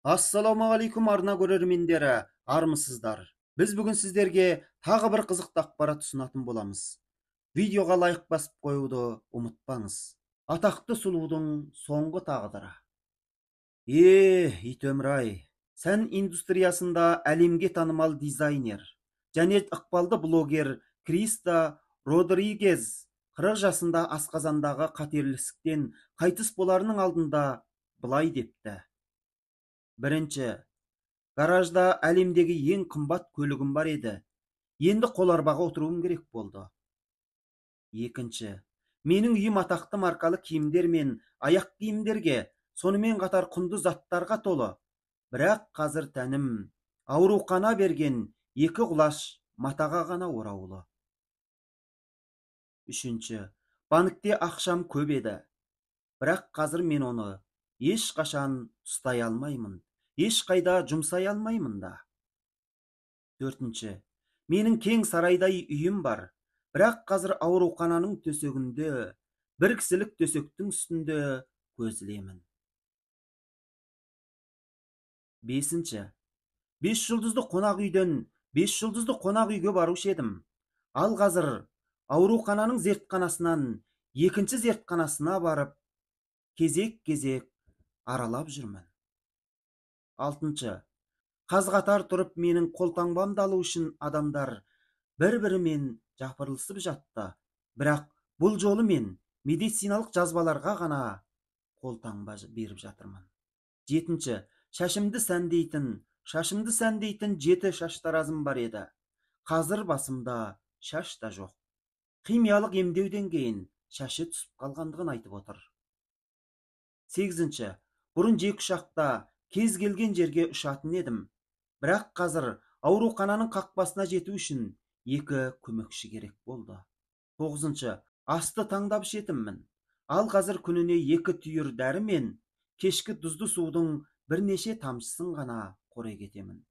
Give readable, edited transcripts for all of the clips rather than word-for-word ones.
Ассаламу алейкум арна көрермендері, армысыздар. Біз бүгін сіздерге тағы бір қызықты ақпарат ұсынатын боламыз. Видеоға лайк басып қоюды ұмытпаңыз. Атақты сұлудың соңғы тағдыры. Итөмір-ай, сән индустриясында әлемге танымал дизайнер және ықпалды блогер Криста Родригез 40 жасында асқазандағы қатерлі ісіктен қайтыс боларының алдында былай депті. Бірінші, гаражда әлемдегі ең қымбат көлігім бар еді. Енді қоларбаға отыруым керек болды. Екінші, менің үйім атақты маркалы киімдер мен аяқ киімдерге, сонымен қатар құнды заттарға толы. Бірақ қазір тәнім аурухана берген екі құлаш матаға ғана ораулы. Үшінші, банкте ақшам көп еді. Бірақ қазір мен оны ешқашан ұстай алмаймын. Ешқайда жұмсай алмаймын да. Төртінші, менің кең сарайдай үйім бар. Бірақ қазір аурухананың төсегінде, бір кісілік төсектің үстінде көз ілемін. Бесінші, 5 жұлдызды қонақ үйден 5 жұлдызды қонақ үйге барушы едім. Ал қазір аурухананың зертханасынан екінші зертханасына барып, кезек-кезек аралап жүрмін. Алтыншы, қаз-қатар тұрып менің қолтаңбамды алу үшін адамдар бір-бірімен жапырылысып жатты. Бірақ бұл жолы мен медициналық жазбаларға ғана қолтаңба беріп жатырмын. Жетінші, шашымды сәндейтін 7 шаштаразым бар еді. Қазір басымда шаш та жоқ. Химиялық емдеуден кейін шашы түсіп қалғандығын айтып отыр. Сегізінші, бұрын жек ұшақта кез келген жерге ұшатын едім. Бірақ қазір аурухананың қақпасына жету үшін 2 көмекші керек болды. Тоғызыншы, асты таңдап ішетінмін. Ал қазір күніне 2 түйір дәрі мен кешкі тұзды судың бірнеше тамшысын ғана қорек етемін.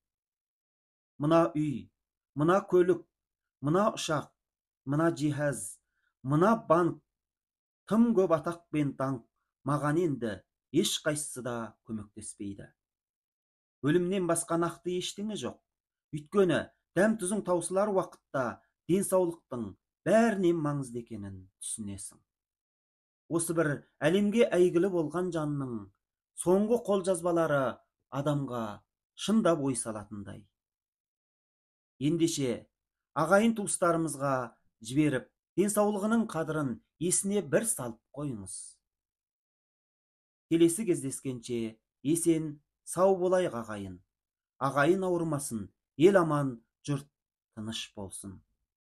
Мына үй, мына көлік, мына ұшақ, мына жиһаз, мына банк, тым көп атақ пен даңқ маған енді ешқайсысы да көмектеспейді. Өлімнен басқа нақты ештеңе жоқ. Өйткені дәм-тұзың таусылар уақытта денсаулықтың бәрінен маңызды екенін түсінесің. Осы бір әлемге әйгілі болған жанның соңғы қолжазбалары адамға шындап ой салатындай. Ендеше ағайын туыстарымызға жіберіп, денсаулығының қадірін есіне бір салып қойыңыз. Келесі кездескенше есен, сау болайық ағайын. Ағайын ауырмасын, ел аман, жұрт тыныш болсын.